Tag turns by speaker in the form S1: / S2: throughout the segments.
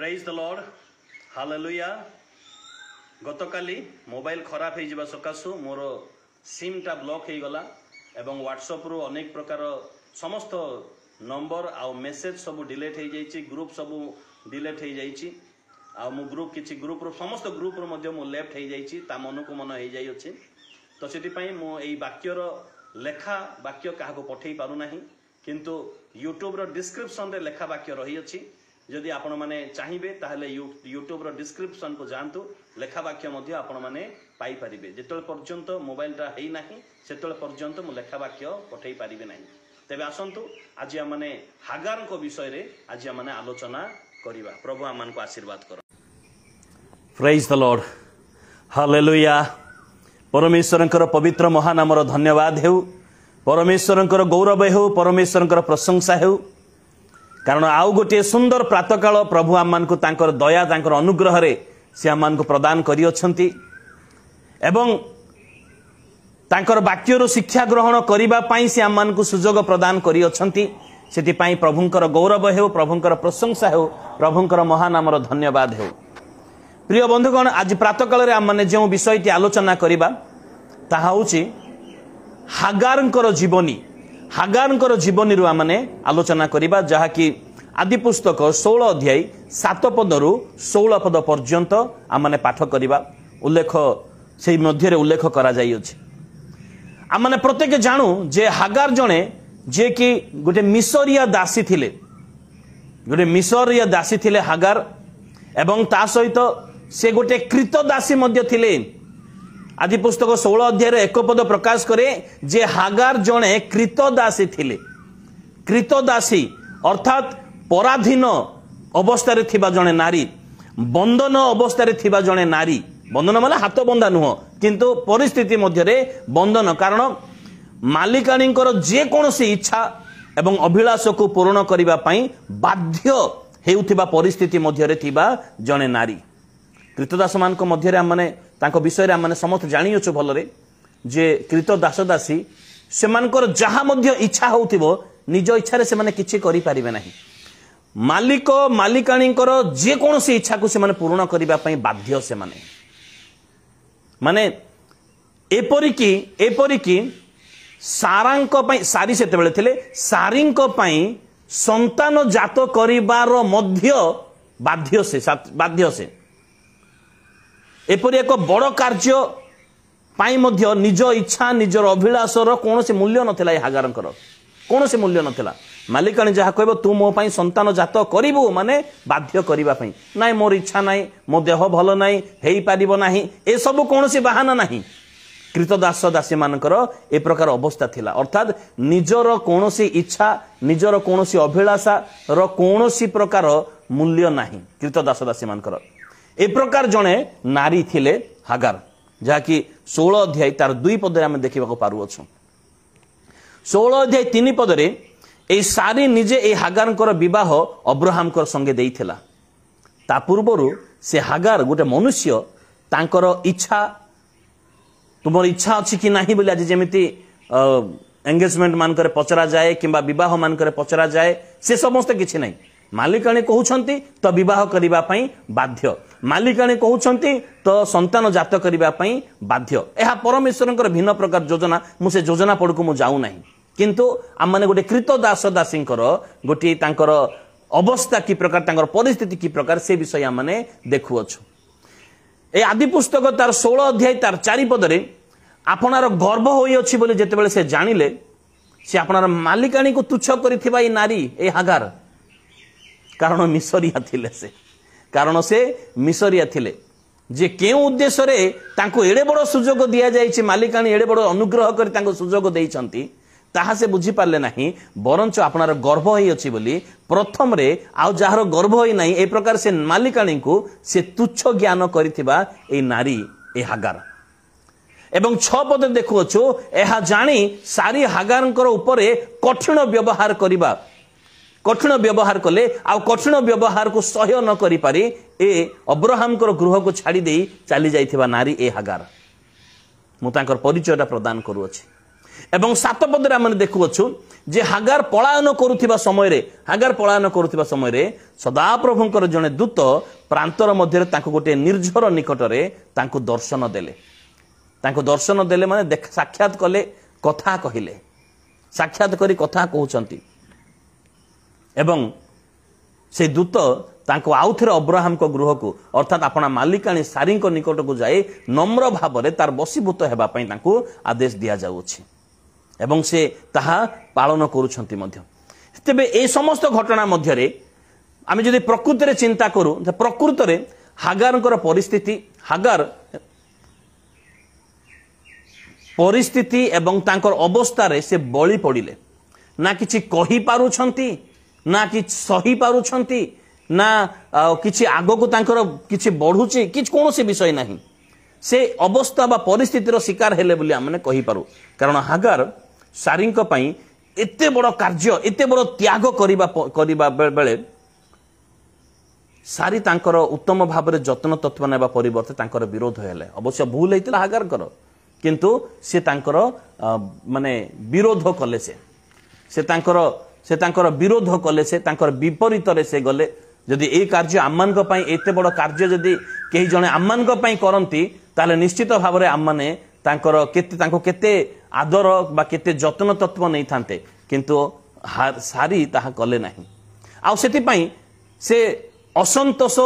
S1: Praise the Lord hallelujah. गतकाली mobile खराब हो जावा सकाशु मोर सिम टा ब्लॉक हो गला एवं व्हाट्सएप रु अनेक प्रकार समस्त नंबर आउ मेसेज सब डिलीट हो जाइए, ग्रुप सब डिलीट हो जाइए आ मु ग्रुप किछि ग्रुप रो समस्त ग्रुप रो मध्य मु लेफ्ट हो जाइए ता मन को मन हो जाई अछि। तो सेति पई मु एई वाक्यर लेखा वाक्य काहा को पठेई पारु नाही, किंतु यूट्यूब रो डिस्क्रिप्शन रे लेखा वाक्य रही अछि। जदि आपण माने चाहिबे ताहले यूट्यूब रो डिस्क्रिप्शन को जानतु, लेखा वाक्य मध्य आपण माने पाई परिबे। जेतल पर्यंत मोबाइल टा हेई नाही सेतल पर्यंत मु लेखा वाक्य पठेई परिबे नाही। तेबे आसंतु आज माने हागार को विषय रे आज माने आलोचना करिबा। प्रभु आमान को आशीर्वाद करो। Praise the Lord hallelujah. परमेश्वरंकर पवित्र महानामर धन्यवाद हेउ, परमेश्वरंकर गौरव हेउ, परमेश्वरंकर प्रशंसा हेउ। कारण आउ गोटे सुंदर प्रातकाल प्रभु आमान को तांकर दया तांकर अनुग्रह रे से आमान को प्रदान करि अछंती एवं तांकर वाक्य रो शिक्षा ग्रहण करिबा पई से आमान को सुजोग प्रदान करि अछंती। सेति पई प्रभुंकर गौरव हेउ, प्रभुंकर प्रशंसा हेउ, प्रभुंकर महानामर धन्यवाद हेउ। प्रिय बंधुगण, आज प्रातकाल रे आमाने जे विषयटी आलोचना करिबा ताहा होछि हागारंकर जीवनी। हागारंकर जीवनी रु आमाने आलोचना करिबा, जहा कि आदि पुस्तक 16 अध्याय 7 पद रु 16 पद पर्यंत आमाने पाठ करिबा। उल्लेख सेही मध्य रे उल्लेख करा जाई अछि। आमाने प्रत्येक जानू जे हागार जणे जे कि गोटे मिसरिया दासी थिले, गोटे मिसरिया दासी थिले हागार, एवं ता सहित से गोटे कृत दासी मध्य थिले। आदि पुस्तक 16 अध्याय रे 1 पद प्रकाश करे जे हागार जणे कृत दासी थिले। कृत दासी अर्थात पराधीन अवस्था रे थिबा जणे नारी, बंधन अवस्था रे थिबा जणे नारी। बंधन माने हाथ बंधा नुह, किंतु परिस्थिति मध्य रे बंधन, कारण मालिकाणींकर जे कोनोसी इच्छा एवं अभिलाष को पूर्ण करिबा पई बाध्य हेउथिबा परिस्थिति मध्य रे थिबा जणे नारी। कृतदास मान को मध्य रे हमने तांको विषय रे हमने समस्त जानि अछु भलरे जे कृत दास दासी सेमानकर जहा मध्य इच्छा होउथिबो निज इच्छा रे से माने किछि करि परिबे नाही। मालिक मालिकाणींकर जे कोनोसी इच्छा को से माने पूर्ण करिबा पई बाध्य से माने एपरि की सारांक पई सारी सेते बेले थिले, सारींक पई संतान जात करिबार मध्य बाध्य से एपरि एक बड़ कार्य पाई मध्य निज इच्छा निजर अभिलाषर कौन मूल्य नथिला। हागारंकर कौन मूल्य नथिला। मालिकाणी जहा कहबो तू मो पई संतान जात करिबो माने बाध्य करिबा पई, नाइ मोर इच्छा नाइ, मो देह भल नाइ, हेई पारिबो नाही, ए सब कोनोसी बहाना नाही। कृतदास दासी मानकर ए प्रकार अवस्था थिला, अर्थात निजर कौनसी इच्छा निजर कौनसी अभिलाषा रो कौनसी प्रकार मूल्य नाही। कृतदास दासी मानकर ए प्रकार जणे नारी थिले हागार, जहा कि 16 अध्याय तार 2 पद रे हम देखिबा को पारु अछु। 16 अध्याय 3 पद रे ए सारी निजे ए हागारंकर विवाह अब्राहम कर संगे देइथिला। ता पूर्वरु से हागार गोटे मनुष्य तांकर इच्छा, तुमर इच्छा अछि कि नाही बोली आज जेमिति एंगेजमेंट मान करे पचरा जाए किंबा विवाह मान करे पचरा जाए, से समस्त किछि नाही। मालिकाणी कहउछंती तो विवाह करिबा पई बाध्य, मालिकाणी कहउछंती तो संतान जात करिबा पई बाध्य। एहा परमेश्वरंकर भिन्न प्रकार योजना, मु से योजना पडकु मु जाऊ नाही, किंतु हम माने गोटे कृत दास दासींकर गोटे तांकर अवस्था की प्रकार, तांकर परिस्थिति की प्रकार, से विषय हम माने देखु अछु। ए आदि पुस्तक तार 16 अध्याय तार 4 पद रे आपनार गर्भ होई अछि बोली जेतेबेले से जानिले, से आपनार मालिकाणी को तुच्छ करिथिबा ए नारी ए हागार, कारण मिसरिया थिले से, कारण से मिसरिया थिले। जे केउ उद्देश्य रे तांको एडे बड़ सुजोग दिया जायछि, मालिकाणी एडे बड़ अनुग्रह करि तांको सुजोग देइछंती, ताहा से बुझी पारले नाही। बरंच आपनार गर्भ होई अछि बोली प्रथम रे आउ जहार गर्भ होई नाही ए प्रकार से मालिकाणी को से तुच्छ ज्ञान करिथिबा ए नारी ए हागार। एवं 6 पद देखु अछु, एहा जानी सारी हागारंकर उपरे कठिन व्यवहार करिबा, कठिन व्यवहार कले आ कठिन व्यवहार को सहय न करि पारी ए अब्राहम कर गृह को छाड़ी देई चली जाइथिबा नारी ए हागार। मु तांकर परिचयटा प्रदान करू अछि। एवं 7 पदरे आम देखुछु जे हागार पलायन करुथिबा समय सदाप्रभुंकर जने दूत प्रांतर मध्य गोटे निर्झर निकटरे तांको दर्शन देले माने साक्षात कले कथा कहिले साक्षात करी कथा कहउचंती एवं से दूत तांको आउथरे अब्राहम को गृह को अर्थात अपना मालिकाणी सारी निकट को जाए नम्र भाव में तार बसीभूत हेबा पई तांको आदेश दिया जाउछि एवं से ताहा पालन करूछंती मध्य। तेबे ए समस्त घटना मध्य रे आमे जदि प्रकृति रे चिंता करू प्रकृति रे हागारकर परिस्थिति एवं तांकर अवस्था रे से बळी पड़िले ना किछि कहि पारुछंती ना कि सही पारुछंती ना किछि आगो को तांकर किछि बढ़ुछि किछि कोनोसी विषय नाही से अवस्था बा परिस्थितिर शिकार हेले बोली आमने कहि पारु कारण हागार सारींक पई एते बड़ कार्य एते बड़ त्याग करिबा बेले सारी तांकर उत्तम भाव में जत्न तत्व नेबा परिवर्ते तांकर विरोध हेले अवश्य भूल हेतिला हागार कर किंतु से तांकर माने विरोध कले से तांकर विरोध कले से तांकर विपरीत रे से गले जदि ए कार्य आम्मान को पई एते बड़ कार्य जदि केही जने आम्मान को पई करंती ताले निश्चित भाव रे आम्माने तांकर केते आदर बा केते जत्न तत्व नहीं थांते किंतु सारी ताहा कले नाही आ सेति पई से असंतोष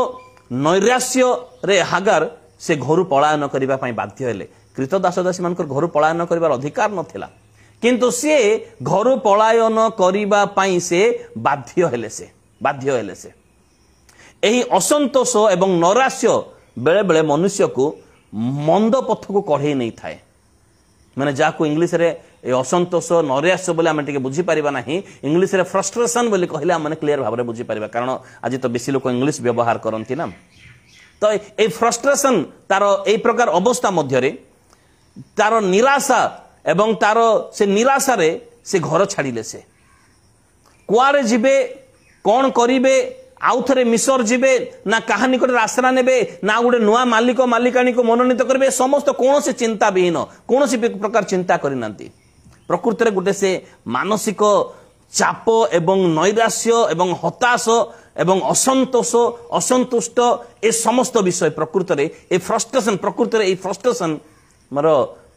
S1: नैराश्य रे हागार से घरु पलायन करिबा पई बाध्य हेले कृत दास दासी मानकर घरु पलायन करिबार अधिकार नथिला किंतु से घरु पलायन करिबा पई से बाध्य हेले से एही असंतोष एवं नैराश्य बेले बेले मनुष्य को मंद पथ को कढ़े नहीं थाए माने जाको इंग्लिश रे असंतोष नैराश्य बोले आम टे बुझी पारिबा नाही इंग्लिश रे फ्रस्ट्रेशन बोली कहले आम क्लियर भाव में बुझी पारिबा कारण आज तो बेसी लोक इंग्लिश व्यवहार करती ना तो ए फ्रस्ट्रेशन तार ए प्रकार अवस्था मध्य रे तार निराशा एवं तार से निराशा रे से घर छाड़िले से कुआरे जिबे कौन करिवे आउ थे मिसर जीवे ना कहा निकट आश्रा ने ना गोटे नुआ मालिक मालिकाणी को मनोनीत करेंगे समस्त कौन से चिंता विहीन कौन प्रकार चिंता करना प्रकृति गोटे से मानसिक चाप एवं नैराश्य एवं हताश एवं असंतोष असंतुष्ट ए समस्त विषय प्रकृति ए फ्रस्ट्रेशन प्रकृति ए फ्रस्ट्रेशन मोर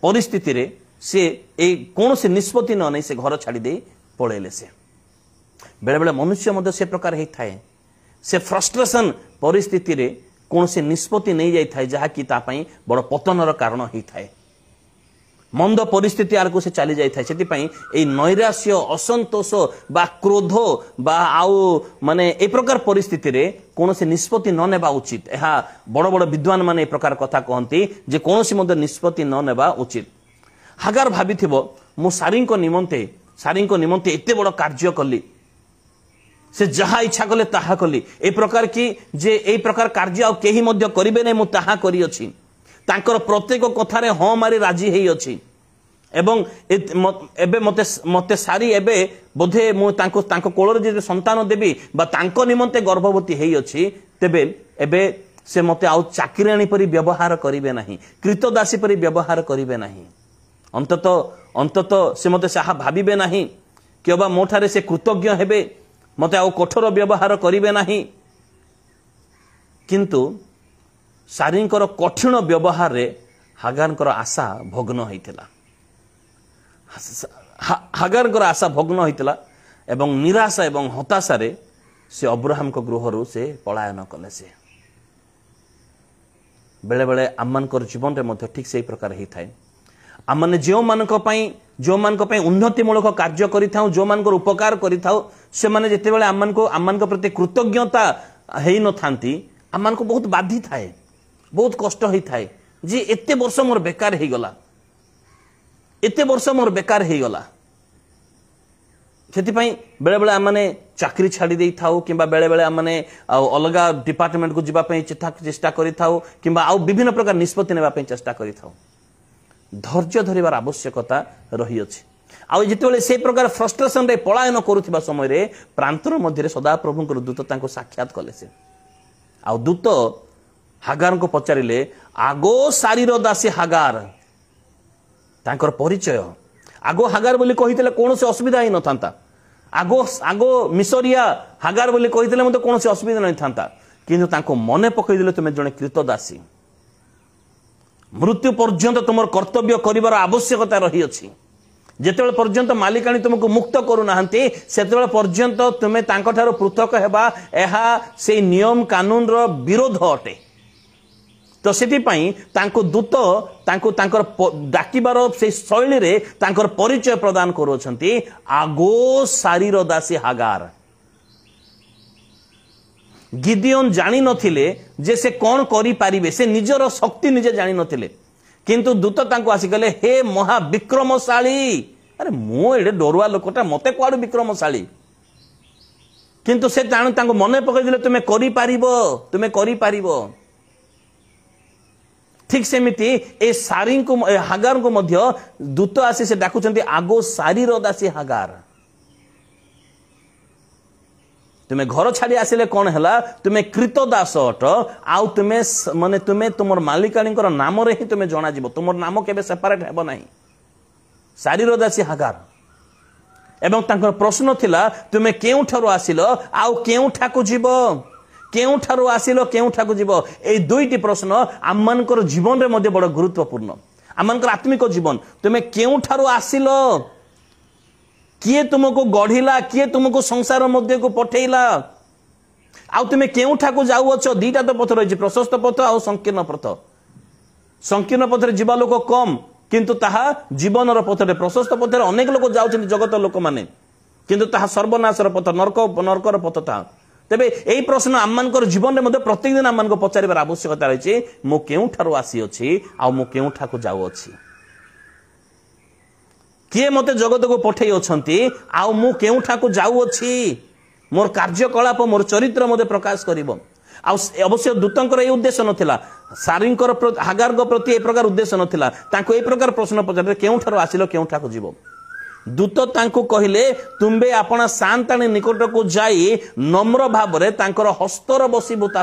S1: परिस्थिति रे से ए कौन से निष्पत्ति न नहीं से घर छाड़ी दे पड़ेले से बेले बेले मनुष्य मध्य से प्रकार होता है से फ्रस्ट्रेशन परिस्थिति रे कौन से निष्पत्ति नहीं जाई थाए जहा कि तापई बड़ पतनर कारण होता है मंद परिस्थिति आर को से चली जाई थाए सेति पई ए नैराश्य असंतोष बा क्रोध बा आउ माने ए प्रकार परिस्थिति रे कौन से निष्पत्ति न नेबा उचित एहा बड़ बड़ विद्वान माने ए प्रकार कथा कहंती जे कौन से मध्य निष्पत्ति न नेबा उचित हागार भाबिथिबो मु सारींको निमंते एते बड़ कार्य कली से जहा इच्छा कले ताहा कली ए प्रकार की जे ए प्रकार कार्य आ केही मध्य करिबे नै मु ताहा करी अछि तांकर प्रत्येक कथारे हाँ मारी राजी हेई अछि एवं एबे मते सारी एबे बोधे मु तांको कोलर जे संतान देबी बा तांको निमंते गर्भवती हेई अछि तेबे एबे से मते आउ चाकरीणी परी व्यवहार करिवे नाही कृतदासी परी व्यवहार करिवे नाही अंतत से मते साहा भाबिबे नाही कि बा मोठारे से कृतज्ञ हेबे मते आउ कठोर व्यवहार करिवे नाही किंतु सारींकर कठिन व्यवहार रे हागारकर आशा भग्न होइतिला हागारकर आशा भग्न होइतिला एवं निराशा एवं हताशा रे से अब्राहम को गृहरु से पलायन कले से बेले बेले आमनकर जीवन रे मध्य ठीक से प्रकार ही थाए आमने जो मानक उन्नतिमूलक कार्य करिथाउ जो मानकर उपकार करिथाउ से माने जेते बेले आमन को प्रति कृतज्ञता हेई न थांती आमन को बहुत बाधी थाए बहुत कष्ट होई थाए जी एते वर्ष मोर बेकार हेई गला सेति पई बेले बेले आमने चाकरी छाड़ी देई थाउ किंबा बेले बेले आमने अलगा डिपार्टमेंट को जिबा पई चेष्टा करिथाउ किंबा आउ विभिन्न प्रकार निष्पत्ति नेबा पई चेष्टा करिथाउ धैर्य धरिबार आवश्यकता रही अछि आ जेतेबेले से प्रकार फ्रस्ट्रेशन रे पलायन करुथिबा समय रे प्रांतर मध्य सदा प्रभुंकर दूत तांको साक्षात कले से आ दूत हागार को पचारिले आगो सारीर दासी हागार तांकर परिचय आगो हागार बोली कहितले कोनोसी असुविधा ही न थांता आगो आगो मिसरिया हागार बोली कहितले मते कोनोसी असुविधा नहीं थांता किंतु तांको मने पकई दिले तुमे जने कृतदासी मृत्यु पर्यंत तुम कर्तव्य करिवार आवश्यकता रही अछि जेतेबेले पर्यंत मालिकाणी तुमको मुक्त करू नाहंती सेतेबेले पर्यंत तुमे तांको ठारो पृथक हेबा एहा से नियम कानून रो विरोध अटे तो सेति पई तांको दूत तांको तांकर डाकिबार से शैली रे तांकर परिचय प्रदान करूछंती आगो शारीर दासी हागार गिदियोन जानी नथिले जे से कौन करि पारिबे से निजर शक्ति निजे जानी नथिले किंतु दूत तांको आसी कहले हे महा विक्रमशाली अरे मो एडे डरुआ लोकटा मते कुआडू विक्रमशाली किंतु से तांको मने पकई दिले तुमे करि पारिबो ठीक सेमिति ए सारी को हागार को मध्य दूत आसी से डाकुचंती आगो शारीर दासी हागार तुमे घर छाड़ी आसिले कौन हैला तुमे कृतदास अट आउ तुमे माने तुमे तुमर मालिकाणी नाम रे ही तुमे जना जीवो तुमर नाम केबे सेपरेट हेबो नाही शारीर दासी हागार एवं तांकर प्रश्न थिला तुमे केउ ठारो आसिलो आउ केउ ठाकु जीवो केउ ठारो आसिलो केउ ठाकु जीवो ए दुईटी प्रश्न आमनकर जीवन रे मध्ये बड़ गुरुत्वपूर्ण आमनकर आत्मिक जीवन तुमे केउ ठारो आसिलो किए तुमको गढ़िला किए तुमको संसार मध्य को पठेला आउ तुमे केउ ठाकु जाउअछ दीटा तो पथ रही प्रशस्त पथ आउ संकीर्ण पथ रे जीवा लोक कम किंतु ताहा जीवन रो पथ रे प्रशस्त पथ रे अनेक लोक जाउछन जगत लोक माने किंतु ताहा सर्वनाश रो पथ नरक रो पथ ताहा तेबे एई प्रश्न आमनकर जीवन रे मध्ये प्रत्येक दिन आमनको पचारिबार आवश्यकता रही मो केउ ठारो आसी अछि आ मो केउ ठाकु जाउ अछि किए मते जगत को पठेई अछंती आ मु केउ ठाकु जाउ अछि मोर कार्यकलाप मोर चरित्र मध्ये प्रकाश करिवो आ अवश्य दूतंकर ए उद्देश्य नथिला सारींकर हागार को प्रति ए प्रकार उद्देश्य नथिला तांको ए प्रकार प्रश्न पचारे केउ ठारो आसिलो केउ ठाकु जीवो दूत तांको कहिले तुंबे आपना सांताणी निकट को जाई नम्र भाव रे तांकर हस्तर बसीभूता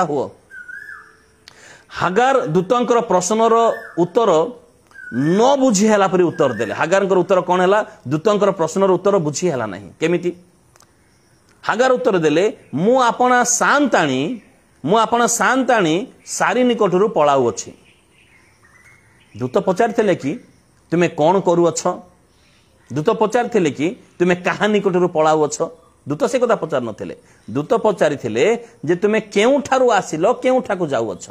S1: हुओ हागार दूतंकर प्रश्नर उत्तर न बुझी हला परी उत्तर देले हागारकर उत्तर कोन हला दूतंकर प्रश्नर उत्तर बुझी हला नहीं केमिति हागार उत्तर देले मु आपना सांताणी सारी निकटरू पळाउ अछि दूत पचारिथिले कि तुमे कौन करूअछ दूत पचारिथिले कि तुमे काहा निकटरू पळाउ अछ दूत से कथा पचार नथिले दूत पचारिथिले जे तुमे केउ ठारू आसिलो केउ ठाकु जाउ अछ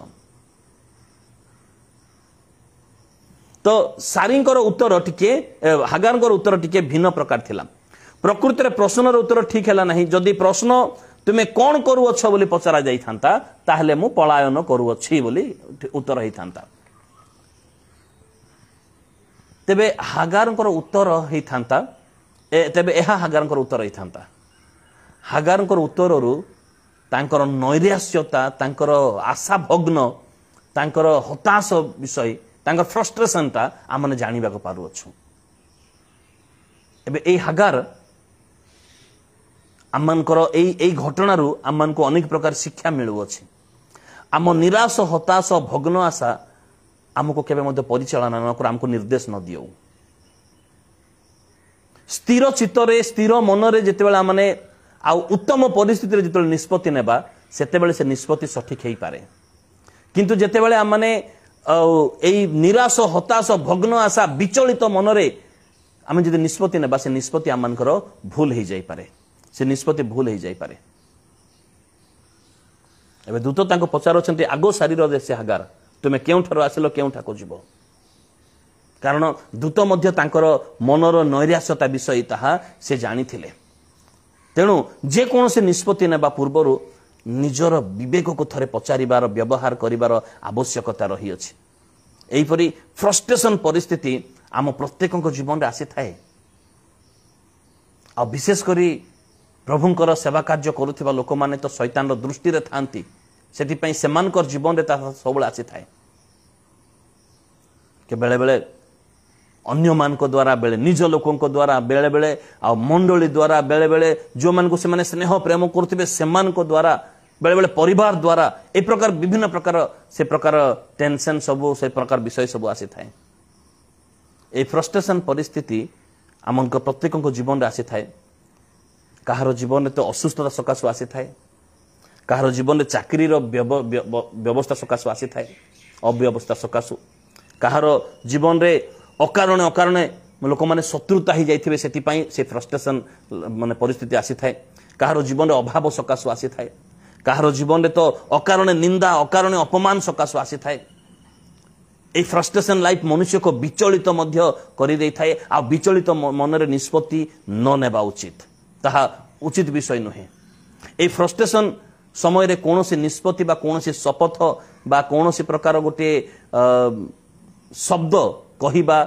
S1: तो सारींकर उत्तर टिके हागारकर उत्तर टिके भिन्न प्रकार थिला प्रकृति रे प्रश्नर उत्तर ठीक हैला नहीं जदि प्रश्न तुमे कौन करूअछ बोली पचरा जाई थांता ताहले मु पलायन करूअछि बोली उत्तर ही थांता तेबे हागारकर उत्तर ही थांता तेबे एहा हागारकर उत्तर ही थांता हागारकर उत्तररू तांकर नैराश्यता तांकर आशा भग्न तांकर हताश विषय तांकर फ्रस्ट्रेशन ता आमने जानिबा को पारु अछु एबे ए हागार आमनकर ए घटना रू आमन को अनेक प्रकार शिक्षा मिलु अछि आम निराश हताश भग्न आशा आमको केबे मध्य परिचालना न कर आमको निर्देश न दियो स्थिर चित्तरे स्थिर मनरे जेतेबेला माने आ उत्तम परिस्थिति रे जेतेबेला निष्पत्ति नेबा सेतेबेले से निष्पत्ति सठिक हेई पारे किंतु जेतेबेले माने एई निराश हताश भग्न आशा विचलित मनरे आमे जदि निष्पत्ति नेबा से निष्पत्ति आमनकर भूल हेई जाई पारे से निष्पत्ति भूल हेई जाई पारे एबे दूत तांको पचारछन्ती आगो शरीर देसे हागार तुमे केउ ठारो आसिलो केउ ठाको जीवो कारण दूत मध्य तांकर मनर नैराश्यता विषय ताहा से जानिथिले तेणु जे कौन से निष्पत्ति नेबा पूर्वरु निजर विवेक को थरे पचारिबार व्यवहार करिबार आवश्यकता रही अछि एहीपरि फ्रस्ट्रेशन परिस्थिति आम प्रत्येक जीवन रे आसी थाए आ विशेष करी प्रभुंकर सेवा कार्य करुथिबा लोक माने तो शैतान रो दृष्टि रे थांती सेति पई सेमानकर जीवन रे ता सबुल आसी थाए के बेले बेले अन्य मान को द्वारा बेले निज लोकों को द्वारा बेले बेले आ मंडली द्वारा बेले बेले जो मान को से माने स्नेह प्रेम करथिबे सेमान को द्वारा बेले बेले परिवार द्वारा ए प्रकार विभिन्न प्रकार से प्रकार टेंशन सब से प्रकार विषय सब आसी थाए ए फ्रस्ट्रेशन परिस्थिति आम प्रत्येक जीवन में आसी थाए कहार जीवन में तो असुस्थता सकाशु आसी थाए कहार जीवन में चाकरी व्यवस्था सकाशु आसी थाए अव्यवस्था सकाशु कहार जीवन में अकारण अकारण लोक मैंने शत्रुता ही जाइथिबे से फ्रस्ट्रेशन माने परिस्थिति आसी थाए कहार जीवन में अभाव सकाशु आसी थाए कहार जीवन में तो अकारण निंदा अकारण अपमान सकाशु आसी थाए ए फ्रस्ट्रेशन लाइफ मनुष्य को विचलित मध्य करि देइ थाए आ विचलित मनरे निष्पत्ति न नेबा उचित ताहा उचित विषय नुहे ए फ्रस्ट्रेशन समय रे कोनोसी निष्पत्ति बा कोनोसी शपथ बा कोनोसी प्रकार गोटे शब्द कहिबा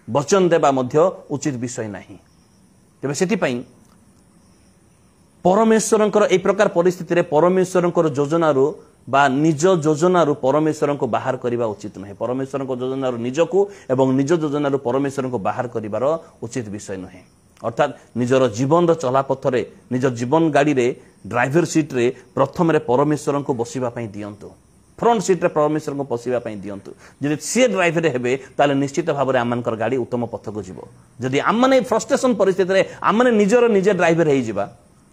S1: वचन देबा मध्य उचित विषय नाही तेबे सेति पई परमेश्वरंकर ए प्रकार परिस्थिति रे परमेश्वरंकर योजनारू बा निज योजनारू परमेश्वर को बाहर करबा उचित नहे परमेश्वर योजनारू निजकू एवं निज योजनारू परमेश्वर को बाहर करिवार उचित विषय नहे अर्थात निजर जीवन चला पथरे निज जीवन गाड़ी रे ड्राइवर सीट रे प्रथम रे परमेश्वर को बसिबा पई दियंतु फ्रंट सीट रे परमेश्वर को बसिबा पई दियंतु जदि से ड्राइवर हेबे ताले निश्चित भाव रे आमनकर गाड़ी उत्तम पथ को जीवो जदि आमने फ्रस्ट्रेशन परिस्थिति रे आमने निजर निजे ड्राइवर हेइ जिबा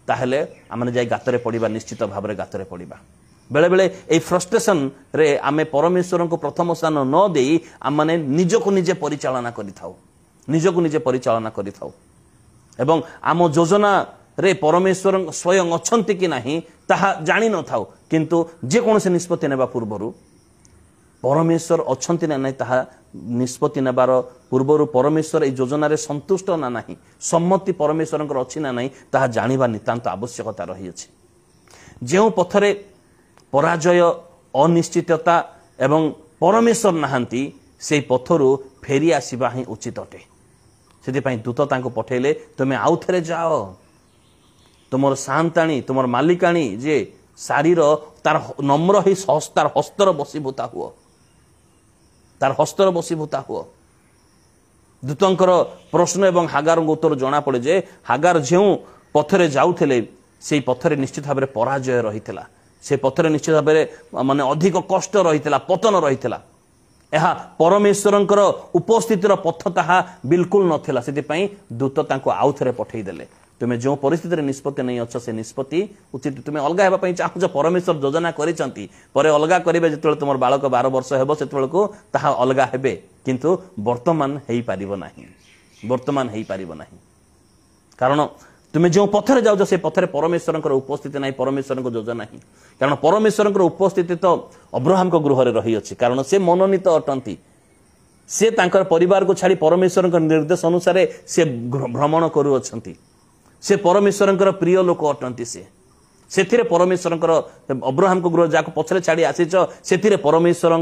S1: ताहले आमने जाई गातरे पड़िबा निश्चित भाव रे गातरे पड़िबा बेले बेले ए फ्रस्ट्रेशन रे आमे परमेश्वर को प्रथम स्थान न देई आमने निजको निजे परिचालना करिथाउ निजको निजे परिचालना करिथाउ एवं आम योजना रे परमेश्वर स्वयं अछंती कि नाही ताहा जानि न थाउ किंतु जे कोनसे निष्पत्ति नेबा पूर्वरु परमेश्वर अछंती ना नाही ताहा निष्पत्ति नेबार पूर्वरु परमेश्वर ए योजना रे संतुष्ट ना नाही सम्मति परमेश्वरंकर अछि ना नाही ताहा जानिबा नितांत आवश्यकता रही अछि जेउ पथरे पराजय अनिश्चितता एवं परमेश्वर नहांती से पथरु फेरी आसीबा ही उचित अटे से दूत तांको पठेले तुमे आउ थरे जाओ तुमर शांताणी तुमर मालिकाणी जे शारीर तार नम्र ही तार हस्तर बसीभूता हुओ तार हस्तर बसीभूता हुओ दूतंकर प्रश्न एवं हागार उत्तर जना पड़े जे हागार जेउ पथरे जाउथले से पथरे निश्चित भाव पराजय रहितला से पथरे निश्चित भाव माने अधिक कष्ट रहितला पतन रहितला एहा परमेश्वरंकर उपस्थितिर पथ ताहा बिल्कुल नथिला सेति पई दूत तांको आउ थरे पठेई देले तुमे जो परिस्थिति रे निष्पत्ति नै अछ से निष्पत्ति उचित तुमे अलगा हेबा पई चाहू परमेश्वर योजना करिसंती परे अलगा करिवे जेतले तुमर बालक 12 वर्ष हेबो सेतले को ताहा अलगा हेबे किंतु वर्तमान हेई पारिबो नाही कारण तुमे जो पथरे जाओ से पथरे परमेश्वर उपस्थिति नहीं परमेश्वर योजना नहीं कारण परमेश्वर उपस्थिति तो अब्राहम को गृह रही अच्छी कारण से मनोनीत अटंती से तांकर परिवार को छाड़ी परमेश्वर निर्देश अनुसार से भ्रमण करुअछंती से परमेश्वर प्रिय लोक अटंती से परमेश्वर अब्राहम को गृह जाको पछरे छाड़ी आसीच से परमेश्वर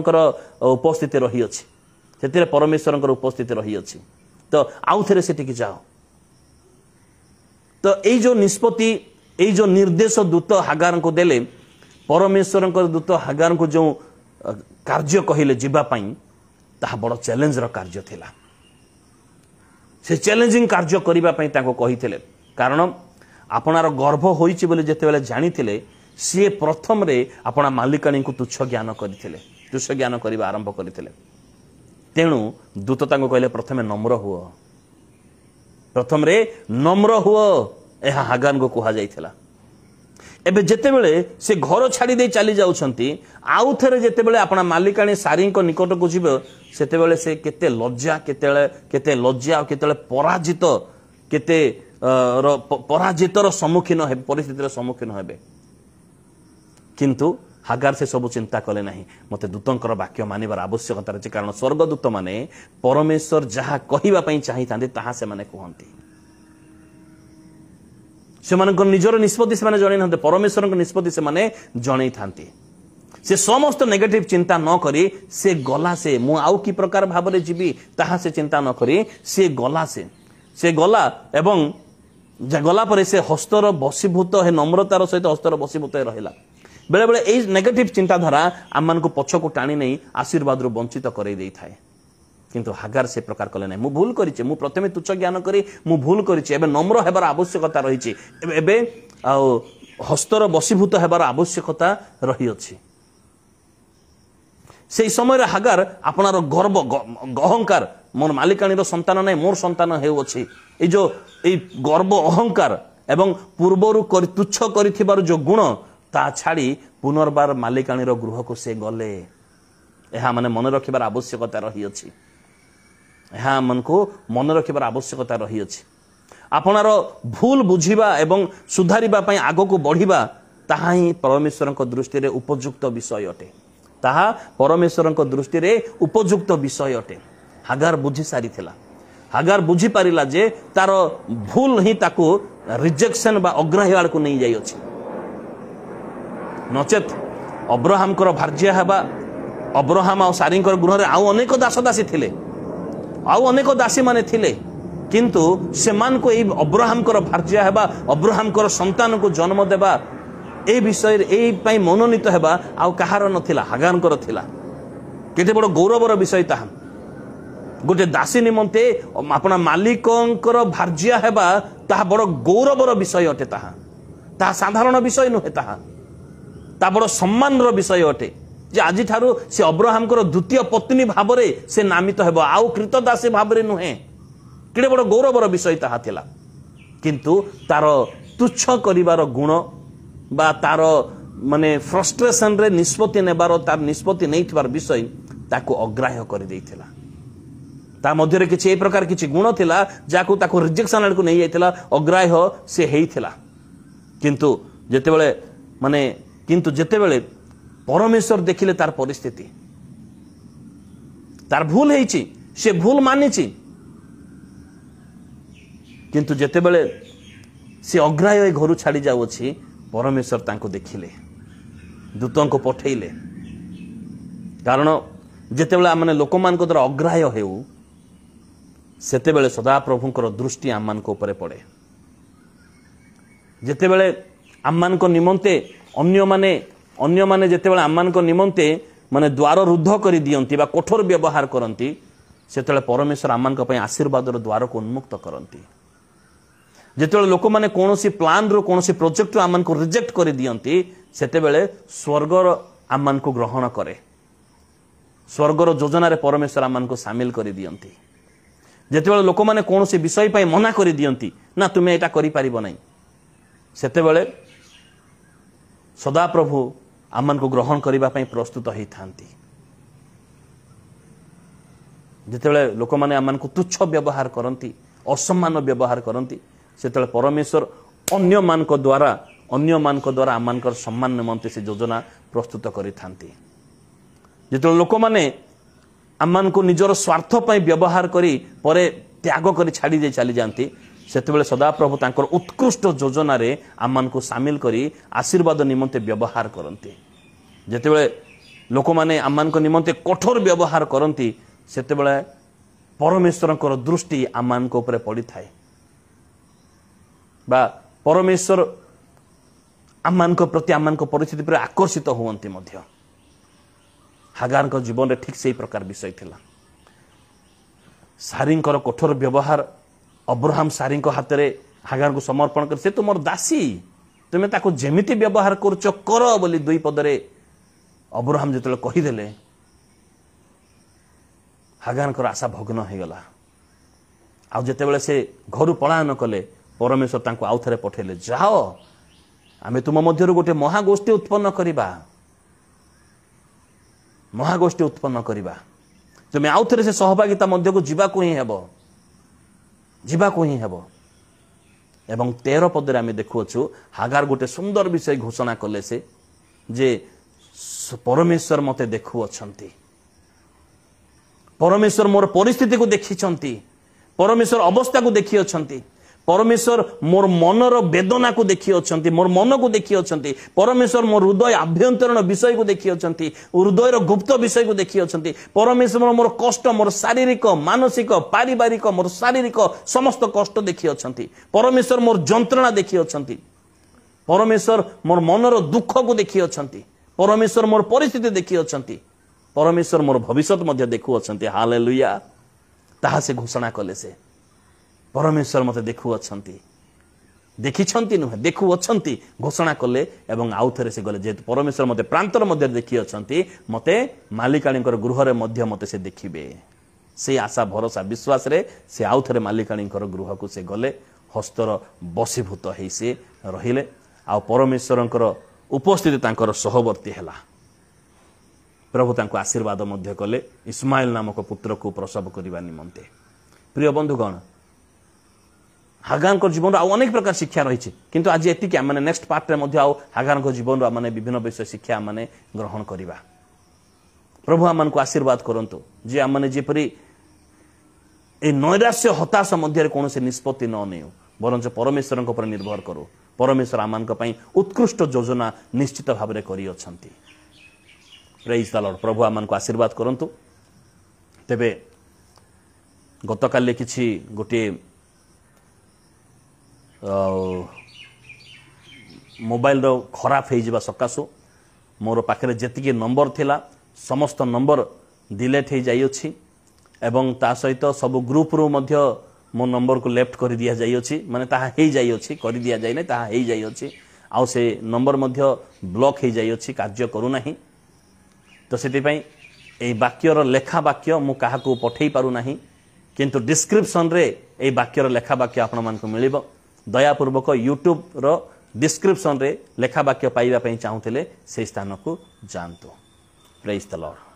S1: उपस्थिति रही अच्छी से परमेश्वर उपस्थिति रही अच्छी तो आउ थे से जाओ तो ये जो निष्पत्ति ये जो निर्देश दूत हागार को देले परमेश्वर दूत हागार को जो कार्य कहले जीवाई ताहा बड़ चैलेंज रो कार्य थिला से चैलेंजिंग कार्य करिबा पई ताको कहिथिले कारण आपनार गर्भ होईची बोली जेतेबेले जानिथिले सी प्रथम रे आपना मालिकाणी को तुच्छ ज्ञान करथिले तुच्छ ज्ञान करिबा आरंभ करथिले तेणु दूत ताको कहले प्रथमे नम्र हुओ प्रथम रे नम्र हुओ एहा हागार को कहा जाइथिला एबे जेतेबेले से घर छाड़ी दे चली जाउछंती आउ थरे जेतेबेले आपना मालिकाणी सारी को निकट को जिबे सेतेबेले से केते लज्जा केतेले पराजित केते पराजितर सम्मुखीन हे परिस्थितिर सम्मुखीन हेबे किंतु हागार से सब चिंता कले नहीं मते दूतंकर वाक्य मानिबार आवश्यकता रही कारण स्वर्गदूत माने परमेश्वर जहा कहिबा पई चाहि थांदे ताहा से माने कहंती से मानकर निजर निष्पत्ति से माने जणै नहते परमेश्वर निष्पत्ति से माने जणै थांती से समस्त नेगेटिव चिंता न करी से गला से मु आउ की प्रकार भाव रे जीवी ताहा से चिंता न करी से गला एवं गला पर से हस्तर बसीभूत हे नम्रतार सहित हस्तर बसीभूत रहिला बेले बेले ए नेगेटिव चिंताधारा आम मान को पछ को टाणी नहीं आशीर्वाद रु वंचित करे दे थाए किंतु हागार से प्रकार कले नहीं मु भूल करिचे मु प्रथमे तुच्छ ज्ञान करी मु भूल करिचे एबे नम्र हेबार आवश्यकता रहिचे एबे हस्तर बसीभूत होबार आवश्यकता रही अछि। से समय हागार आपनार गर्व अहंकार मोर मालिकाणीर संतान नहीं मोर संतान हेउछि ए जो ए गर्व अहंकार एवं पूर्वर तुच्छ करिथिबार जो गुण ता छाड़ी पुनर्बार मालिकाणीर गृह को से गले। यह माने मन रखिबार आवश्यकता रही अछि। यह मन को मन रखिबार आवश्यकता रही अछि। आपनार भूल बुझिबा एवं सुधारिबा पई आगो को बढ़िबा ताहा ही परमेश्वर दृष्टि रे उपयुक्त विषय अटे। ताहा परमेश्वर दृष्टि रे उपयुक्त विषय अटे। हागार बुझी सारी थिला। हागार बुझी पारिला जे तार भूल ही ताको रिजेक्शन बा अग्राह्य आड़ को नहीं जाई अछि। नचेत अब्राहम कर भार्य हेबा अब्राहम आ सारी गृह रे आउ अनेक दास दासी थिले आउ अनेक दासी माने थिले किंतु सेमान को ए अब्राहम कर भार्य हेबा अब्राहम कर संतान को जन्म देबा ए विषय ए पई मनोनीत हेबा आउ कहार नथिला हागार कर थिला। केते बड़ गौरवर विषय ताहा गोटे दासी निमंते अपना मालिकंकर भार्य हेबा ताहा बड़ गौरवर विषय अटे। ताहा साधारण विषय नुहे। ता बड़ सम्मानर विषय अटे जे आज ठारू से अब्राहम द्वितीय पत्नी भाव से नामित हेबो आउ कृतदासी भाव नुहे। केड़े बड़ गौरवर विषय ताहा थिला किंतु तार तुच्छ करिवार गुण बा तार माने फ्रस्ट्रेशन रे निष्पत्ति नेबार तार निष्पत्ति नैथिबार विषय ताको अग्राह्य कर देइथिला। ता मध्य रे किछि ए प्रकार किछि गुण थिला जाको ताको रिजेक्शन आड़ को नहीं जाइथिला अग्राह्य से हेइथिला। किंतु जेतेबेले परमेश्वर देखिले तार परिस्थिति तार भूल हेइछि से भूल मानिछि किंतु जेतेबेले से अग्राह्य घर छाड़ी जाउछि परमेश्वर तांको देखिले दूतों को पठेइले। कारण जेतेबेले माने लोक मान को द्वारा अग्राह्य हेउ सेतेबेले सदा प्रभुंकर दृष्टि आम मान को ऊपर पड़े। जेतेबेले आम मान को निमंते अन्य माने जेतेबेले आम मान को निमंते माने द्वार रुद्ध कर दियंती बा कठोर व्यवहार करंती सेतेबेले परमेश्वर आम मान को पई आशीर्वादर द्वार को उन्मुक्त करंती। जेतेबेले लोक माने कोनोसी प्लान रो कोनोसी प्रोजेक्ट आम मान को रिजेक्ट कर दियंती सेतेबेले स्वर्गर आम मान को ग्रहण करे। स्वर्गर योजना रे परमेश्वर आम मान को शामिल कर दियंती। जेतेबेले लोक माने कोनोसी विषय पई मना कर दियंती ना तुमे एटा करि परिबो नै सेतेबेले सदा प्रभु आम मान को ग्रहण करिबा पई प्रस्तुत होई थांती। जेतेबेले लोक माने आम मान को तुच्छ व्यवहार करंती असम्मान व्यवहार करंती सेतेबेले परमेश्वर अन्य मान को द्वारा आम मान को सम्मान निमंते से योजना प्रस्तुत करि थांती। जेतेबेले लोक माने आम मान को निजर स्वार्थ पई व्यवहार करी परे त्याग करी छाड़ी दे चली जाती सेतेबेले सदा प्रभु तांकर उत्कृष्ट योजना रे आम मान को शामिल करी आशीर्वाद निमंते व्यवहार करंती। जेतेबेले लोक माने आम मान को निमंते कठोर व्यवहार करंती सेतेबेले परमेश्वरंकर दृष्टि आम मान को ऊपर पड़ी थाए बा परमेश्वर आम मान को प्रति आम मान को परिस्थिति पर आकर्षित होवंती मध्य। हागार को जीवन रे ठीक सेही प्रकार विषय थिला। सारींकर कठोर व्यवहार अब्राहम सारी हाथ में हागार को समर्पण कर से तुम दासी तुम्हें ताको जेमिति व्यवहार करुच कर बोली दुई पदरे अब्राहम जो कहीदेले हागार आशा भग्न हो गला। आउ जितेबाला से घर पलायन कले परमेश्वर तांको आउ थे पठेले जाओ आमे तुम मध्य गोटे महागोष्ठी उत्पन्न करिबा महागोष्ठी उत्पन्न करिबा तुम्हें आउ थे से सहभागिता मध्य को जीवाको ही हेबो। एवं 13 पदरे आमे देखुछु हागार गोटे सुंदर विषय घोषणा कले से जे परमेश्वर मते देखु अछंती परमेश्वर मोर परिस्थिति को देखिछंती परमेश्वर अवस्था को देखि अछंती परमेश्वर मोर मनर वेदना को देखि अछंती मोर मन को देखि अछंती परमेश्वर मोर हृदय आभ्यंतरण विषय को देखि अछंती हृदयर गुप्त विषय को देखि अछंती परमेश्वर मोर कष्ट मोर शारीरिक मानसिक पारिवारिक मोर शारीरिक समस्त कष्ट देखि अछंती परमेश्वर मोर जंत्रणा देखि अछंती परमेश्वर मोर मनर दुख को देखि अछंती परमेश्वर मोर परिस्थिति देखि अछंती परमेश्वर मोर भविष्यत मध्य देखु अछंती। हालेलुया। ताहा से घोषणा कले से परमेश्वर मते देखु अछंती
S2: देखिछंती नुहे देखु अछंती घोषणा कले एवं आउ थरे से गले जेहेतु परमेश्वर मते प्रांतर मध्य देखि अछंती मते मालिकाणीकर गृह रे मध्य मते से देखिबे से आशा भरोसा विश्वास रे से आउ थरे मालिकाणीकर गृह को से गले हस्तर बसीभूत हेई से रहिले आ परमेश्वरंकर उपस्थिति तांकर सहवर्ती हैला प्रभु तांको आशीर्वाद मध्य कले इस्माइल नामक पुत्र को प्रसव करबा निमंते प्रिय बंधुगण हागार जीवन अनेक प्रकार शिक्षा रही किंतु आज एतिक माने नेक्स्ट पार्ट रे मध्य हागार जीवन माने विभिन्न विषय शिक्षा माने ग्रहण करबा प्रभु आमन को आशीर्वाद करंतु जे आमने जेपरि ए नैराश्य हताश मध्य कौन से निष्पत्ति न नेउ बरंच परमेश्वर पर निर्भर करू परमेश्वर आमान उत्कृष्ट योजना निश्चित भाव में करी अछंती प्रेज द लॉर्ड प्रभु आमान को आशीर्वाद करंतु तेबे गतकाली किछि गोटे मोबाइल रो खराब हो जावा सकाशु मोर पाखे जेतिकी नंबर थिला समस्त नंबर डिलीट हो जाइछि एवं ता सहित सब ग्रुप रू मध्य मो नंबर को लेफ्ट कर दिया जाइछि माने ताहा हेई जाइछि कर दिया जाय नै ताहा हेई जाइछि आ से नंबर मध्य ब्लॉक हो जाइछि कार्य करू नाही तो सेति पई ए वाक्यर लेखा वाक्य मु काहा को पठेई पारू नाही किंतु डिस्क्रिप्शन रे ए वाक्यर लेखा वाक्य आपण मान को मिलिबो दयापूर्वक यूट्यूब रो डिस्क्रिप्शन रे लेखा वाक्य पाइबा पई चाहुथिले से स्थान को जानतु प्रेज द लॉर्ड।